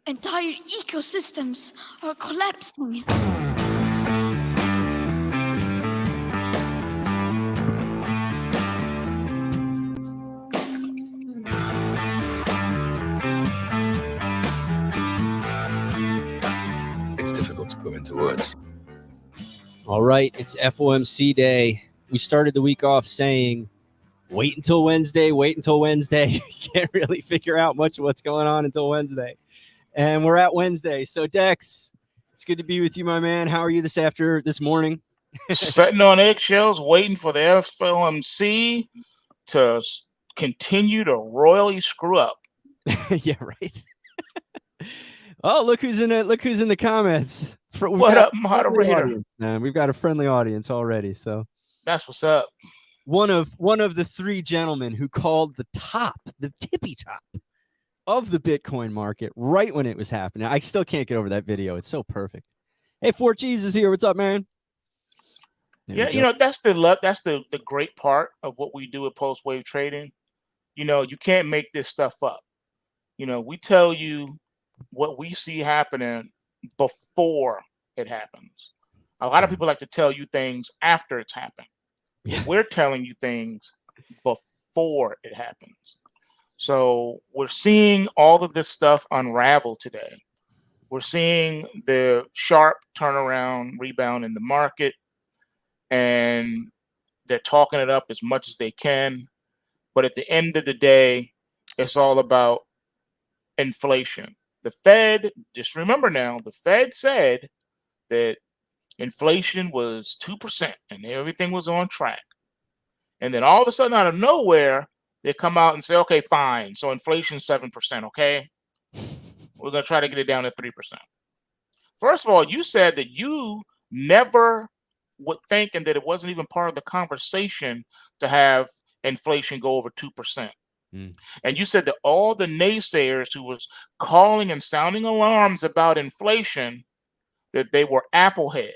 Entire ecosystems are collapsing. It's difficult to put into words. All right, it's FOMC day. We started the week off saying, wait until Wednesday, wait until Wednesday. You can't really figure out much of what's going on until Wednesday. And we're at Wednesday. So, Dex, it's good to be with you, my man. How are you this morning? Sitting on eggshells, waiting for the FOMC to continue to royally screw up. Yeah, right. Oh, look who's in it. Look who's in the comments. What up, moderator? Audience, man. We've got a friendly audience already. So that's what's up. One of the three gentlemen who called the tippy top of the Bitcoin market right when it was happening. I still can't get over that video. It's so perfect. Hey, Fort Cheese is here. What's up, man? There you know, that's the great part of what we do at PulseWave Trading. You know, you can't make this stuff up. You know, we tell you what we see happening before it happens. A lot of people like to tell you things after it's happened. Yeah. We're telling you things before it happens. So we're seeing all of this stuff unravel today. We're seeing the sharp turnaround rebound in the market, and they're talking it up as much as they can. But at the end of the day, it's all about inflation. The Fed, just remember now, the Fed said that inflation was 2% and everything was on track. And then all of a sudden, out of nowhere, they come out and say, okay, fine. So inflation's 7%, okay? We're going to try to get it down to 3%. First of all, you said that you never would think, and that it wasn't even part of the conversation to have inflation go over 2%. And you said that all the naysayers who was calling and sounding alarms about inflation, that they were appleheads.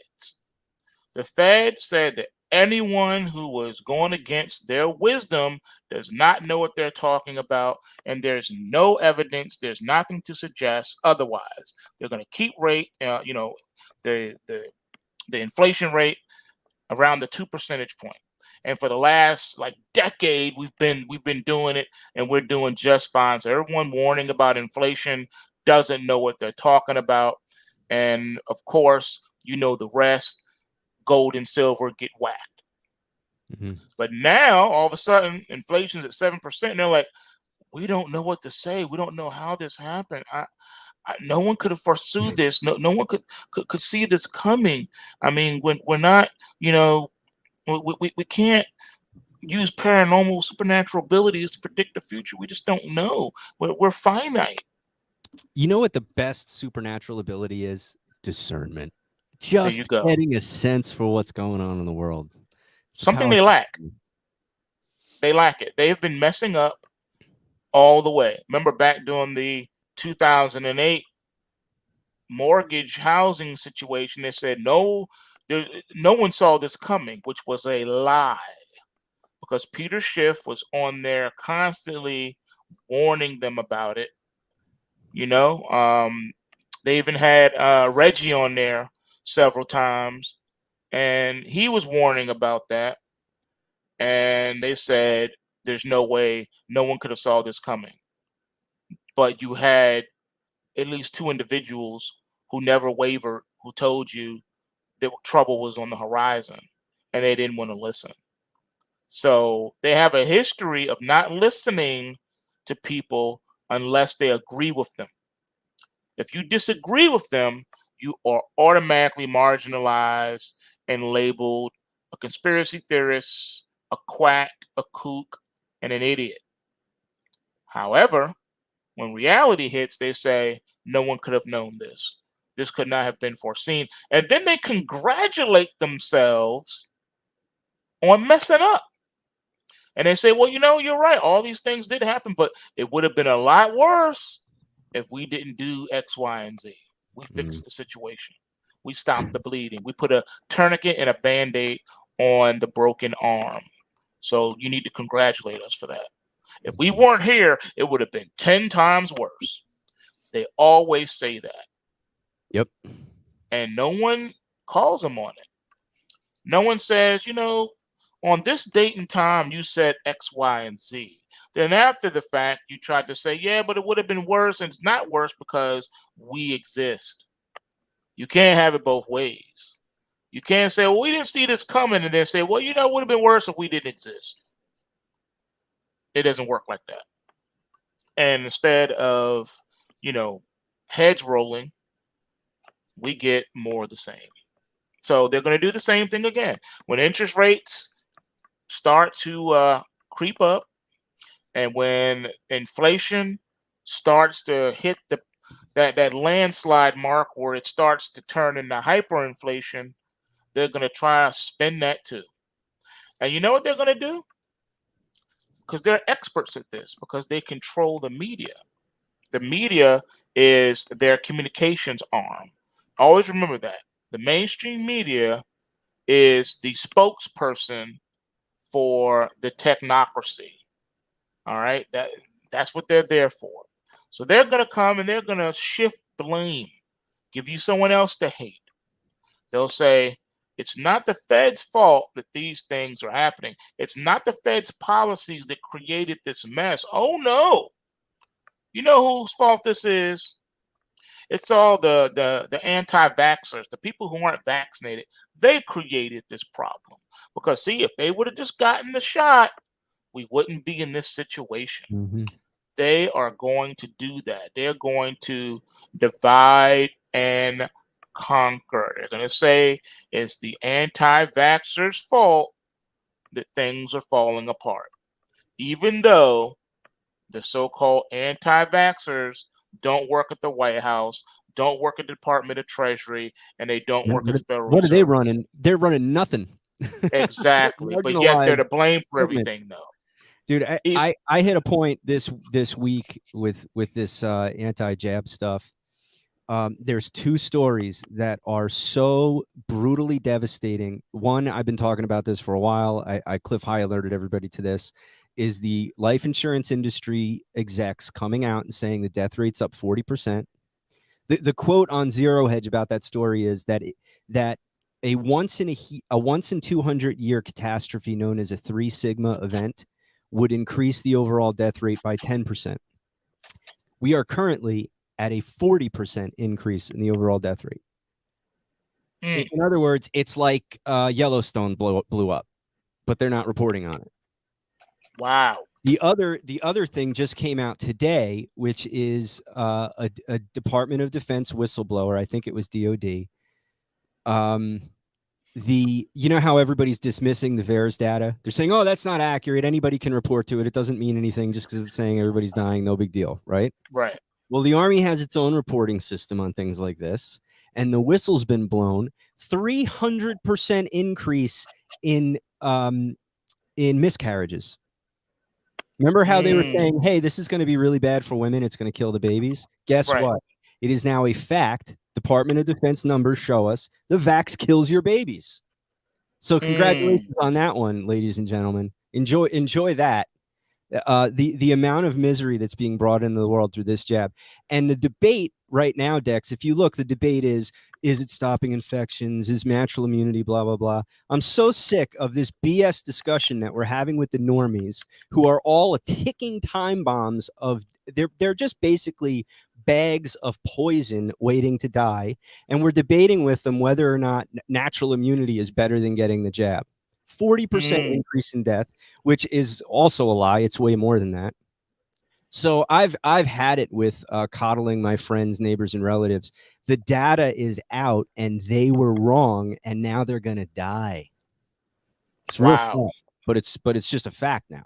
The Fed said that anyone who was going against their wisdom does not know what they're talking about, and there's no evidence, there's nothing to suggest otherwise. They're going to keep the inflation rate around the 2 percentage point. And for the last decade, we've been doing it, and we're doing just fine. So everyone warning about inflation doesn't know what they're talking about. And of course, you know the rest. Gold and silver get whacked. But now, all of a sudden, inflation's at 7%. And they're like, we don't know what to say. We don't know how this happened. No one could have foreseen this. No one could see this coming. I mean, when we're not, we can't use paranormal supernatural abilities to predict the future. We just don't know. We're finite. You know what the best supernatural ability is? Discernment. Just getting a sense for what's going on in the world. Something they lack. They lack it. They've been messing up all the way. Remember back during the 2008 mortgage housing situation, they said no one saw this coming, which was a lie, because Peter Schiff was on there constantly warning them about it. They even had Reggie on there several times, and he was warning about that. And they said there's no way, no one could have saw this coming. But you had at least two individuals who never wavered, who told you that trouble was on the horizon, and they didn't want to listen. So they have a history of not listening to people unless they agree with them. If you disagree with them, you are automatically marginalized and labeled a conspiracy theorist, a quack, a kook, and an idiot. However, when reality hits, they say, no one could have known this. This could not have been foreseen. And then they congratulate themselves on messing up. And they say, well, you're right. All these things did happen, but it would have been a lot worse if we didn't do X, Y, and Z. We fixed the situation. We stopped the bleeding. We put a tourniquet and a Band-Aid on the broken arm. So you need to congratulate us for that. If we weren't here, it would have been 10 times worse. They always say that. Yep. And no one calls them on it. No one says, on this date and time, you said X, Y, and Z. Then after the fact, you tried to say, yeah, but it would have been worse. And it's not worse because we exist. You can't have it both ways. You can't say, well, we didn't see this coming, and then say, well, it would have been worse if we didn't exist. It doesn't work like that. And instead of, heads rolling, we get more of the same. So they're going to do the same thing again. When interest rates start to creep up, and when inflation starts to hit that landslide mark where it starts to turn into hyperinflation, they're going to try to spin that too. And you know what they're going to do? Because they're experts at this, because they control the media. The media is their communications arm. Always remember that. The mainstream media is the spokesperson for the technocracy. All right? That's what they're there for. So they're going to come and they're going to shift blame, give you someone else to hate. They'll say, it's not the Fed's fault that these things are happening. It's not the Fed's policies that created this mess. Oh, no. You know whose fault this is? It's all the anti-vaxxers, the people who aren't vaccinated. They created this problem. Because, see, if they would have just gotten the shot, we wouldn't be in this situation. Mm-hmm. They are going to do that. They're going to divide and conquer. They're going to say it's the anti-vaxxers' fault that things are falling apart. Even though the so-called anti-vaxxers don't work at the White House, don't work at the Department of Treasury, and they don't work at the Federal Reserve. What are they running? They're running nothing. Exactly. But yet they're to blame for everything, though. Dude, I hit a point this week with this anti-jab stuff. There's two stories that are so brutally devastating. One, I've been talking about this for a while. I Cliff High alerted everybody to this. Is the life insurance industry execs coming out and saying the death rate's up 40%. The quote on Zero Hedge about that story is that a once in 200 year catastrophe known as a 3 sigma event would increase the overall death rate by 10%. We are currently at a 40% increase in the overall death rate. In other words, it's like Yellowstone blew up, but they're not reporting on it. Wow. The other thing just came out today, which is a Department of Defense whistleblower. I think it was DOD. You know how everybody's dismissing the VAERS data? They're saying, oh, that's not accurate. Anybody can report to it. It doesn't mean anything just because it's saying everybody's dying. No big deal, right? Right. Well, the Army has its own reporting system on things like this, and the whistle's been blown. 300% increase in miscarriages. Remember how they were saying, hey, this is going to be really bad for women. It's going to kill the babies. Guess what? It is now a fact. Department of Defense numbers show us the vax kills your babies. So congratulations on that one, ladies and gentlemen. Enjoy that. The amount of misery that's being brought into the world through this jab. And the debate right now, Dex, if you look, the debate is it stopping infections? Is natural immunity, blah, blah, blah. I'm so sick of this BS discussion that we're having with the normies who are all ticking time bombs of they're just basically bags of poison waiting to die. And we're debating with them whether or not natural immunity is better than getting the jab. 40% increase in death, which is also a lie. It's way more than that. So I've had it with coddling my friends, neighbors, and relatives. The data is out, and they were wrong, and now they're gonna die. It's real tough, but it's just a fact now.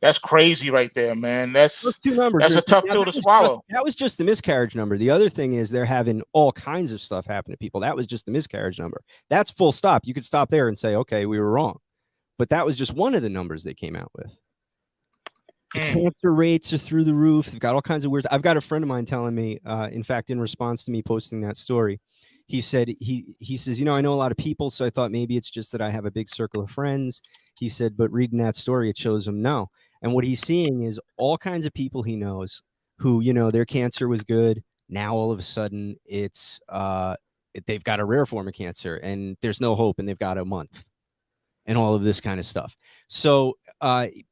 That's crazy right there, man. That's two numbers. That's a tough pill to swallow. That was just the miscarriage number. The other thing is they're having all kinds of stuff happen to people. That was just the miscarriage number. That's full stop. You could stop there and say, okay, we were wrong. But that was just one of the numbers they came out with. The cancer rates are through the roof. They've got all kinds of weird. I've got a friend of mine telling me, in fact, in response to me posting that story, he said, he says, I know a lot of people, so I thought maybe it's just that I have a big circle of friends. He said, but reading that story, it shows him no. And what he's seeing is all kinds of people he knows who, you know, their cancer was good. Now all of a sudden it's they've got a rare form of cancer and there's no hope and they've got a month and all of this kind of stuff. So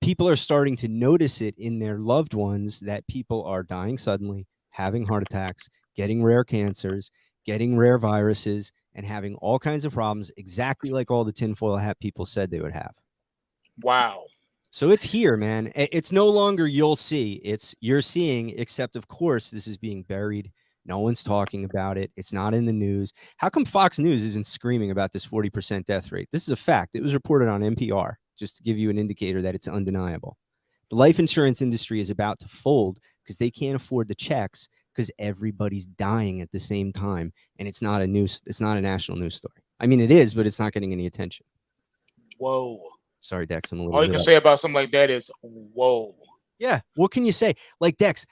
people are starting to notice it in their loved ones that people are dying suddenly, having heart attacks, getting rare cancers, getting rare viruses, and having all kinds of problems, exactly like all the tinfoil hat people said they would have. Wow. So it's here, man. It's no longer you'll see. It's you're seeing, except of course this is being buried. No one's talking about it. It's not in the news. How come Fox News isn't screaming about this 40% death rate? This is a fact. It was reported on NPR, just to give you an indicator that it's undeniable. The life insurance industry is about to fold because they can't afford the checks because everybody's dying at the same time. And it's not a national news story. I mean, it is, but it's not getting any attention. Whoa. Sorry, Dex. I'm a little All you can say about something like that is, whoa. Yeah. What can you say? Like, Dex,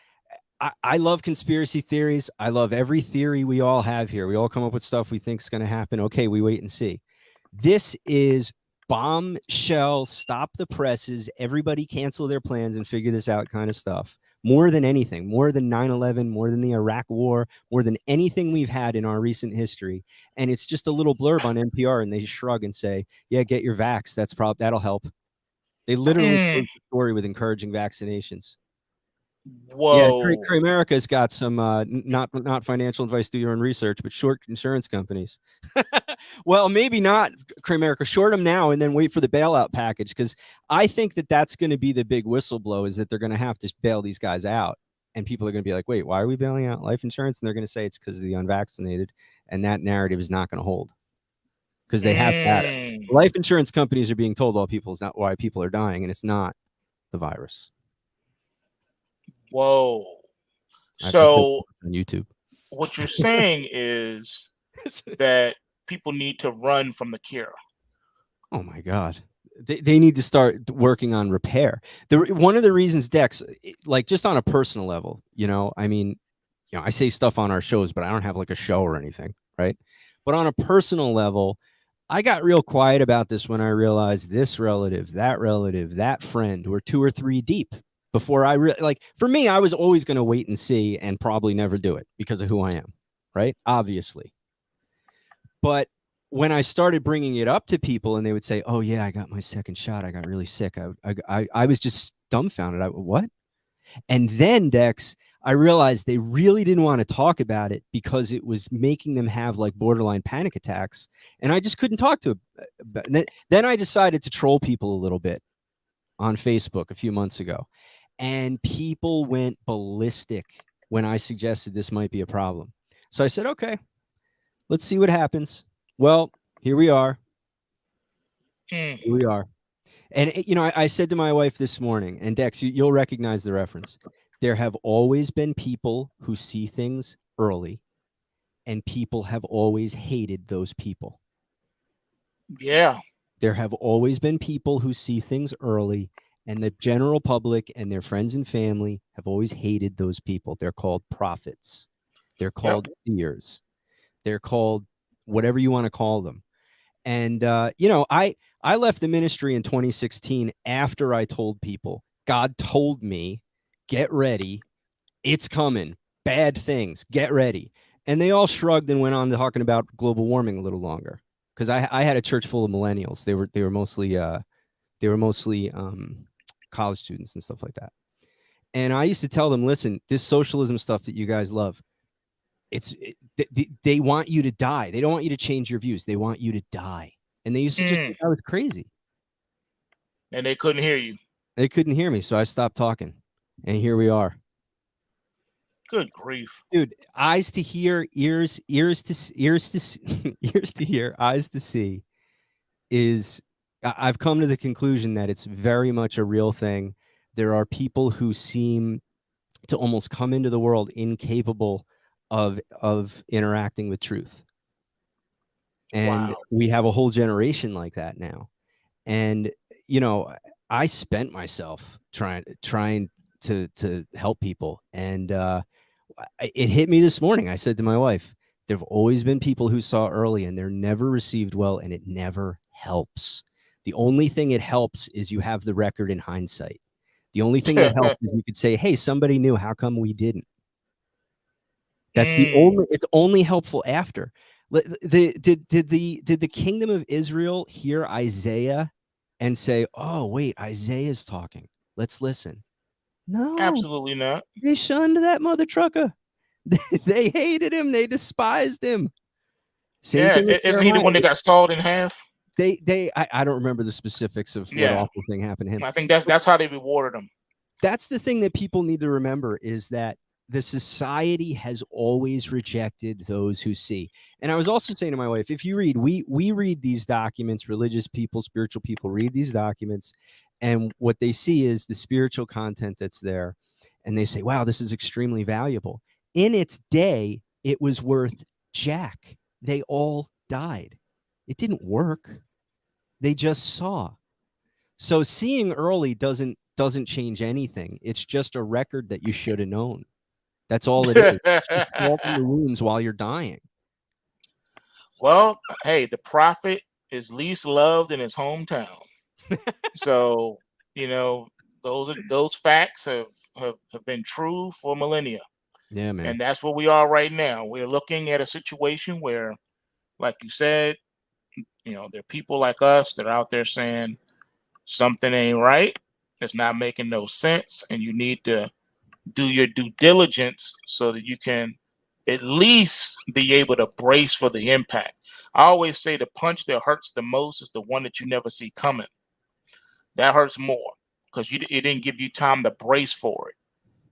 I love conspiracy theories. I love every theory we all have here. We all come up with stuff we think is going to happen. Okay, we wait and see. This is bombshell, stop the presses, everybody cancel their plans and figure this out kind of stuff. More than anything, more than 9/11, more than the Iraq War, more than anything we've had in our recent history. And it's just a little blurb on NPR and they shrug and say, yeah, get your vax. That'll help. They literally close the story with encouraging vaccinations. Whoa. Yeah, Crimerica's got some not financial advice, do your own research, but short insurance companies. Well, maybe not Crimerica. Short them now and then wait for the bailout package, because I think that's going to be the big whistleblow, is that they're going to have to bail these guys out. And people are going to be like, wait, why are we bailing out life insurance? And they're going to say it's because of the unvaccinated. And that narrative is not going to hold, because they have that. Life insurance companies are being told why people are dying, and it's not the virus. Whoa. So on YouTube, what you're saying is that people need to run from the cure. Oh my God. They need to start working on repair. One of the reasons, Dex, like just on a personal level, I mean, I say stuff on our shows, but I don't have like a show or anything, right? But on a personal level, I got real quiet about this when I realized this relative, that friend were 2 or 3 deep. Before for me, I was always going to wait and see and probably never do it because of who I am, right? Obviously. But when I started bringing it up to people and they would say, oh, yeah, I got my second shot, I got really sick, I was just dumbfounded. What? And then, Dex, I realized they really didn't want to talk about it because it was making them have like borderline panic attacks. And I just couldn't talk to them. Then I decided to troll people a little bit on Facebook a few months ago. And people went ballistic when I suggested this might be a problem. So I said, okay, let's see what happens. Well, here we are. Here we are. And, I said to my wife this morning, and Dex, you'll recognize the reference. There have always been people who see things early, and people have always hated those people. Yeah. There have always been people who see things early, and the general public and their friends and family have always hated those people. They're called prophets. They're called seers. They're called whatever you want to call them. And, I left the ministry in 2016 after I told people, God told me, get ready. It's coming. Bad things. Get ready. And they all shrugged and went on to talking about global warming a little longer. Because I had a church full of millennials. They were mostly college students and stuff like that. And I used to tell them, listen, this socialism stuff that you guys love, they want you to die. They don't want you to change your views. They want you to die. And they used to just think I was crazy. And they couldn't hear you. They couldn't hear me, so I stopped talking. And here we are. Good grief. Dude, eyes to hear, ears to ears to hear, eyes to see is I've come to the conclusion that it's very much a real thing. There are people who seem to almost come into the world incapable of interacting with truth. And we have a whole generation like that now. And, I spent myself trying to help people. And it hit me this morning. I said to my wife, there have always been people who saw early and they're never received well, and it never helps. The only thing it helps is you have the record in hindsight. The only thing that helps is you could say, hey, somebody knew. How come we didn't? That's the only, it's only helpful after. Did the kingdom of Israel hear Isaiah and say, oh, wait, Isaiah's talking. Let's listen. No, Absolutely not. they shunned that mother trucker. They hated him. They despised him. Same thing with isn't he the one that got sawed in half? I don't remember the specifics of what awful thing happened to him. I think that's how they rewarded him. That's the thing that people need to remember, is that the society has always rejected those who see. And I was also saying to my wife, if you read, we read these documents, religious people, spiritual people read these documents, and what they see is the spiritual content that's there. And they say, wow, this is extremely valuable. In its day, it was worth jack. They all died. It didn't work. They just saw. So seeing early doesn't change anything. It's just a record that you should have known. That's all it is. Just walking the wounds while you're dying. Well, hey, the prophet is least loved in his hometown. So, those facts have been true for millennia. Yeah, man. And that's where we are right now. We're looking at a situation where, like you said, there are people like us that are out there saying something ain't right. It's not making no sense. And you need to do your due diligence so that you can at least be able to brace for the impact. I always say the punch that hurts the most is the one that you never see coming. That hurts more because it didn't give you time to brace for it.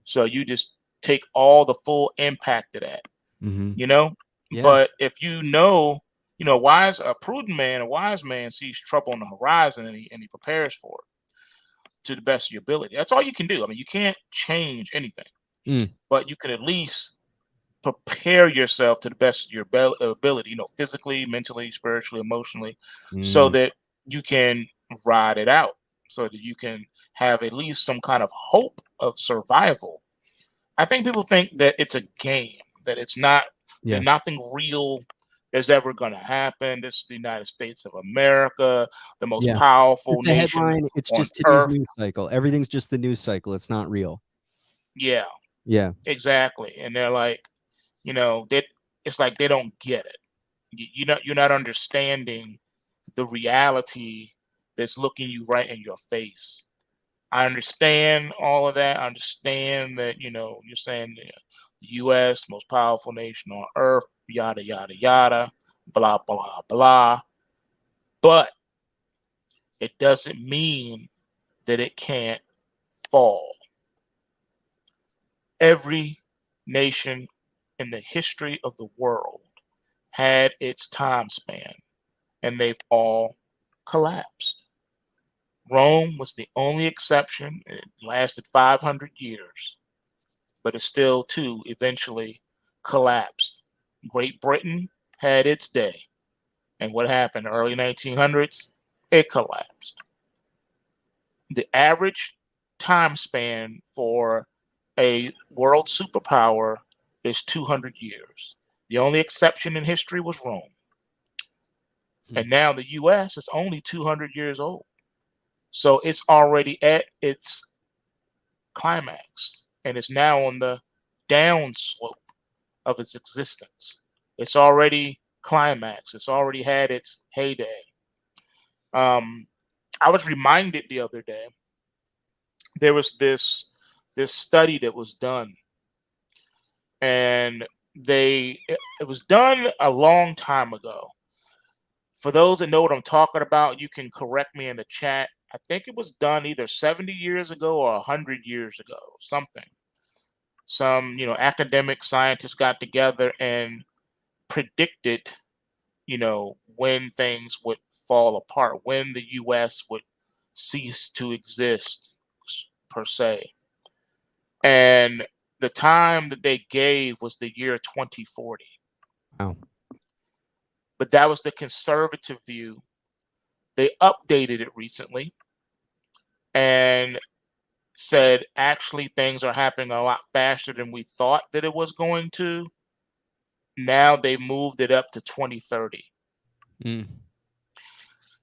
So you just take all the full impact of that, Yeah. But if a prudent man, a wise man sees trouble on the horizon and he prepares for it to the best of your ability. That's all you can do. I mean, you can't change anything, but you can at least prepare yourself to the best of your ability, physically, mentally, spiritually, emotionally, so that you can ride it out, so that you can have at least some kind of hope of survival. I think people think that it's a game, that it's not, that nothing real is ever going to happen. This is the United States of America, the most powerful it's a nation headline. It's on just today's earth. news cycle. Everything's just the news cycle. It's not real. Yeah, exactly. And they're like, it's like they don't get it. You're not understanding the reality that's looking you right in your face. I understand all of that. I understand that, you're saying the U.S., most powerful nation on earth, yada, yada, yada, blah, blah, blah. But it doesn't mean that it can't fall. Every nation in the history of the world had its time span, and they've all collapsed. Rome was the only exception. It lasted 500 years, but it still, too, eventually collapsed. Great Britain had its day. And what happened? Early 1900s, it collapsed. The average time span for a world superpower is 200 years. The only exception in history was Rome. And now the U.S. is only 200 years old. So it's already at its climax, and it's now on the downslope of its existence. It's already climax. It's already had its heyday. I was reminded the other day, there was this study that was done, and it was done a long time ago. For those that know what I'm talking about, you can correct me in the chat. I think it was done either 70 years ago or 100 years ago, something. Some, academic scientists got together and predicted, when things would fall apart, when the U.S. would cease to exist, per se. And the time that they gave was the year 2040. Wow. But that was the conservative view. They updated it recently and said, actually, things are happening a lot faster than we thought that it was going to. Now they moved it up to 2030.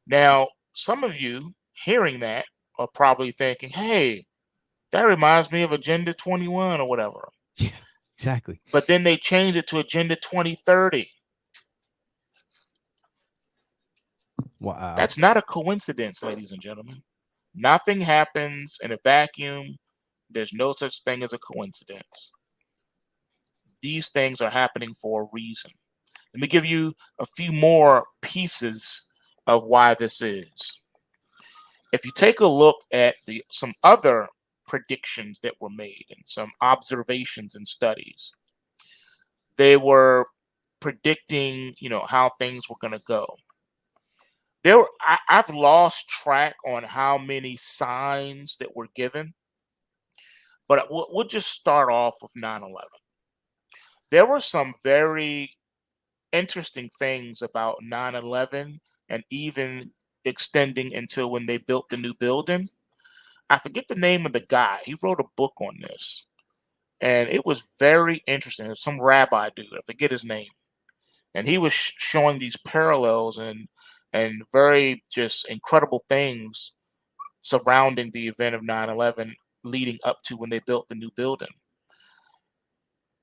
Now, some of you hearing that are probably thinking, hey, That reminds me of Agenda 21 or whatever. Yeah, exactly. But then they changed it to Agenda 2030. Wow. That's not a coincidence, ladies and gentlemen. Nothing happens in a vacuum. There's no such thing as a coincidence. These things are happening for a reason. Let me give you a few more pieces of why this is. If you take a look at some other predictions that were made and some observations and studies, they were predicting, how things were going to go. I've lost track on how many signs that were given, but we'll just start off with 9/11. There were some very interesting things about 9/11 and even extending until when they built the new building. I forget the name of the guy. He wrote a book on this, and it was very interesting. It was some rabbi dude. I forget his name, and he was showing these parallels and very just incredible things surrounding the event of 9/11 leading up to when they built the new building.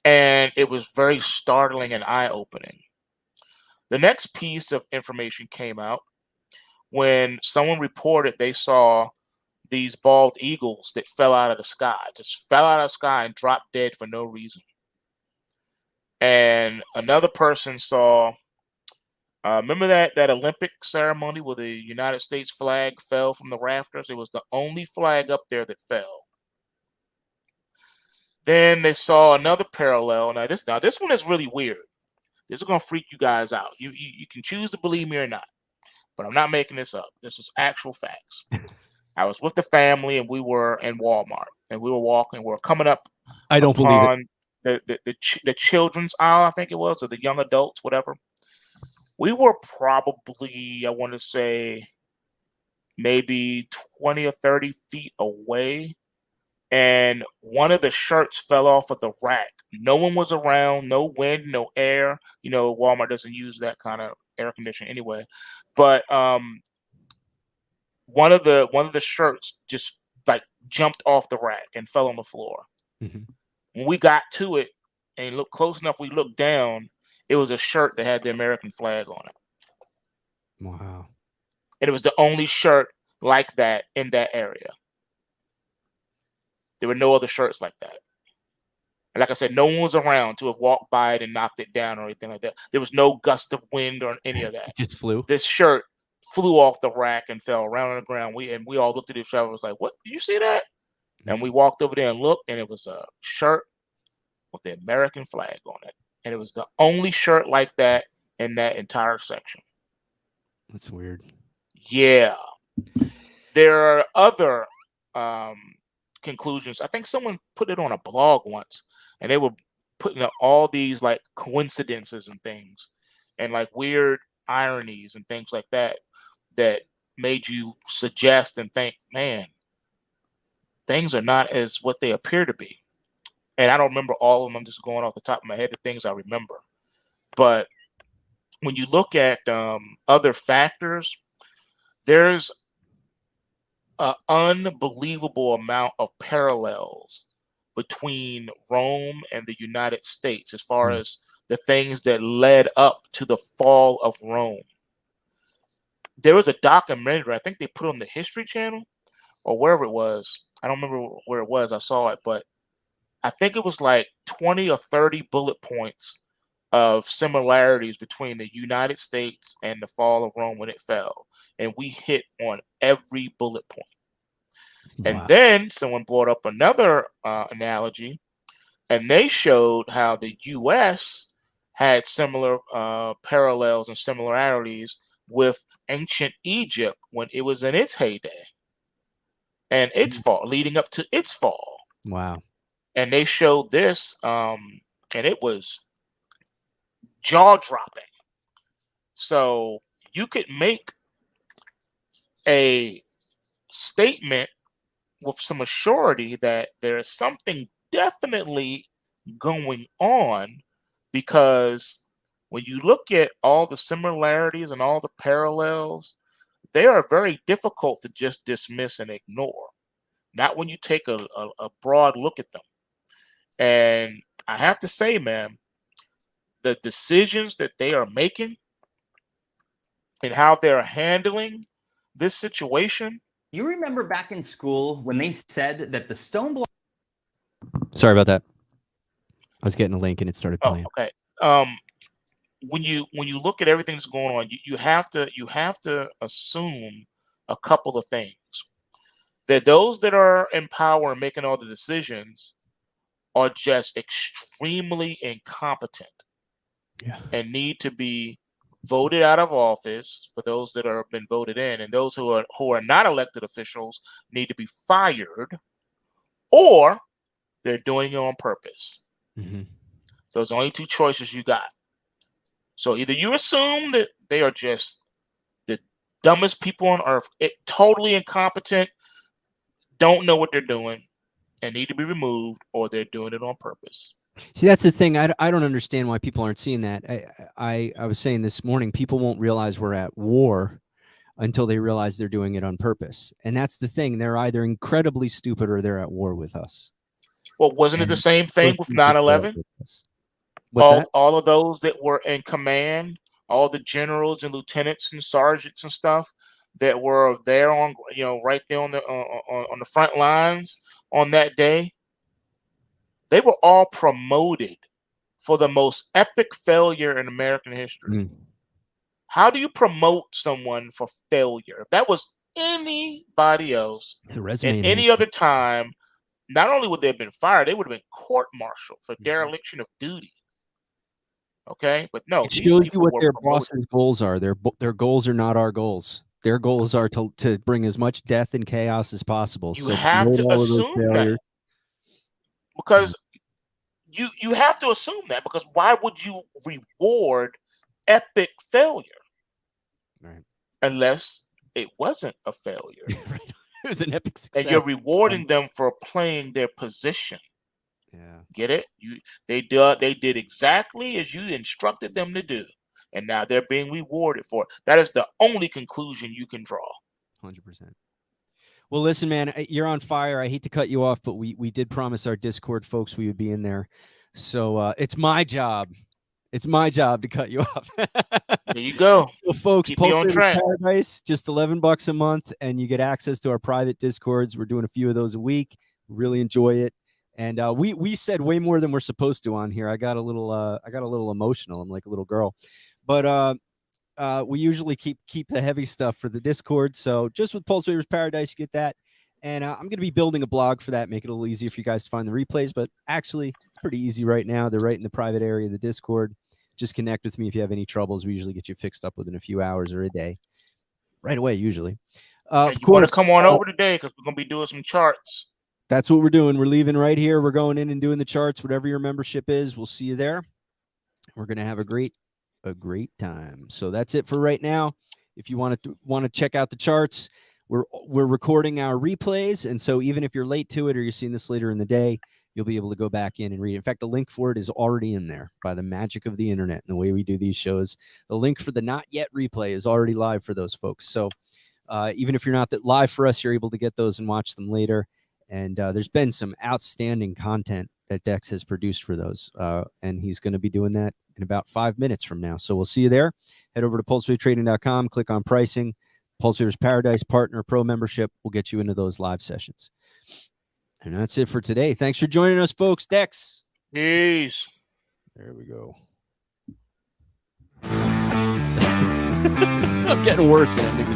And it was very startling and eye-opening. The next piece of information came out when someone reported they saw these bald eagles that fell out of the sky, just fell out of the sky and dropped dead for no reason. And another person saw, remember that Olympic ceremony where the United States flag fell from the rafters? It was the only flag up there that fell. Then they saw another parallel. Now this one is really weird. This is gonna freak you guys out. You can choose to believe me or not, but I'm not making this up. This is actual facts. I was with the family and we were in Walmart and we were walking. We were coming up. I don't believe it. The children's aisle, I think it was, or the young adults, whatever. We were probably, I want to say, maybe 20 or 30 feet away, and one of the shirts fell off of the rack. No one was around, no wind, no air. Walmart doesn't use that kind of air conditioning anyway. But one of the shirts just like jumped off the rack and fell on the floor. Mhm. When we got to it and looked close enough, we looked down. It was a shirt that had the American flag on it. Wow. And it was the only shirt like that in that area. There were no other shirts like that. And like I said, no one was around to have walked by it and knocked it down or anything like that. There was no gust of wind or any of that. It just flew. This shirt flew off the rack and fell around on the ground. We all looked at each other and was like, "What? Did you see that?" And we walked over there and looked, and it was a shirt with the American flag on it. And it was the only shirt like that in that entire section. That's weird. Yeah. There are other conclusions. I think someone put it on a blog once, and they were putting up all these like coincidences and things and like weird ironies and things like that made you suggest and think, man, things are not as what they appear to be. And I don't remember all of them. I'm just going off the top of my head the things I remember. But when you look at other factors, there's an unbelievable amount of parallels between Rome and the United States as far as the things that led up to the fall of Rome. There was a documentary, I think they put on the History Channel or wherever it was. I don't remember where it was. I saw it, but I think it was like 20 or 30 bullet points of similarities between the United States and the fall of Rome when it fell. And we hit on every bullet point. Wow. And then someone brought up another analogy, and they showed how the U.S. had similar parallels and similarities with ancient Egypt when it was in its heyday and its fall, leading up to its fall. Wow. And they showed this, and it was jaw-dropping. So you could make a statement with some assurity that there is something definitely going on, because when you look at all the similarities and all the parallels, they are very difficult to just dismiss and ignore. not when you take a broad look at them. And I have to say, man, the decisions that they are making and how they're handling this situation. You remember back in school when they said that the stone block. Sorry about that. I was getting a link and it started playing. Okay. When you look at everything that's going on, you have to assume a couple of things. That those that are in power and making all the decisions are just extremely incompetent, and need to be voted out of office for those that are been voted in, and those who are not elected officials need to be fired, or they're doing it on purpose. Mm-hmm. Those are only two choices you got. So either you assume that they are just the dumbest people on earth, totally incompetent, don't know what they're doing, and need to be removed, or they're doing it on purpose. See, that's the thing. I don't understand why people aren't seeing that. I was saying this morning, people won't realize we're at war until they realize they're doing it on purpose. And that's the thing. They're either incredibly stupid or they're at war with us. Well, wasn't it the same thing with 9/11? All of those that were in command, all the generals and lieutenants and sergeants and stuff that were there on, right there on the front lines on that day, they were all promoted for the most epic failure in American history. How do you promote someone for failure? If that was anybody else at any other time, not only would they have been fired, they would have been court-martialed for dereliction of duty. Okay, but no, it shows you what their bosses' goals are. Their goals are not our goals. Their goals are to bring as much death and chaos as possible. You have to assume that, because you have to assume that, because why would you reward epic failure? Right. Unless it wasn't a failure. Right. It was an epic success. And you're rewarding them for playing their position. Yeah. Get it? They did exactly as you instructed them to do. And now they're being rewarded for it. That is the only conclusion you can draw. 100%. Well, listen, man, you're on fire. I hate to cut you off, but we did promise our Discord folks we would be in there. So it's my job. It's my job to cut you off. There you go. So, folks, keep me on track. Paradise, just $11 a month, and you get access to our private Discords. We're doing a few of those a week. Really enjoy it. And we said way more than we're supposed to on here. I got a little emotional. I'm like a little girl. But we usually keep the heavy stuff for the Discord. So just with PulseWave Paradise, you get that. And I'm going to be building a blog for that, make it a little easier for you guys to find the replays. But actually, it's pretty easy right now. They're right in the private area of the Discord. Just connect with me if you have any troubles. We usually get you fixed up within a few hours or a day. Right away, usually. Of course, come on over today because we're going to be doing some charts. That's what we're doing. We're leaving right here. We're going in and doing the charts. Whatever your membership is, we'll see you there. We're going to have a great time. So that's it for right now. If you want to check out the charts, we're recording our replays, and so even if you're late to it or you're seeing this later in the day, you'll be able to go back in and read it. In fact, the link for it is already in there by the magic of the internet and the way we do these shows. The link for the not yet replay is already live for those folks. So even if you're not that live for us, you're able to get those and watch them later. And there's been some outstanding content that Dex has produced for those. And he's going to be doing that in about 5 minutes from now. So we'll see you there. Head over to pulsewavetrading.com, click on pricing. PulseWave's Paradise Partner Pro membership will get you into those live sessions. And that's it for today. Thanks for joining us, folks. Dex. Peace. There we go. I'm getting worse at ending the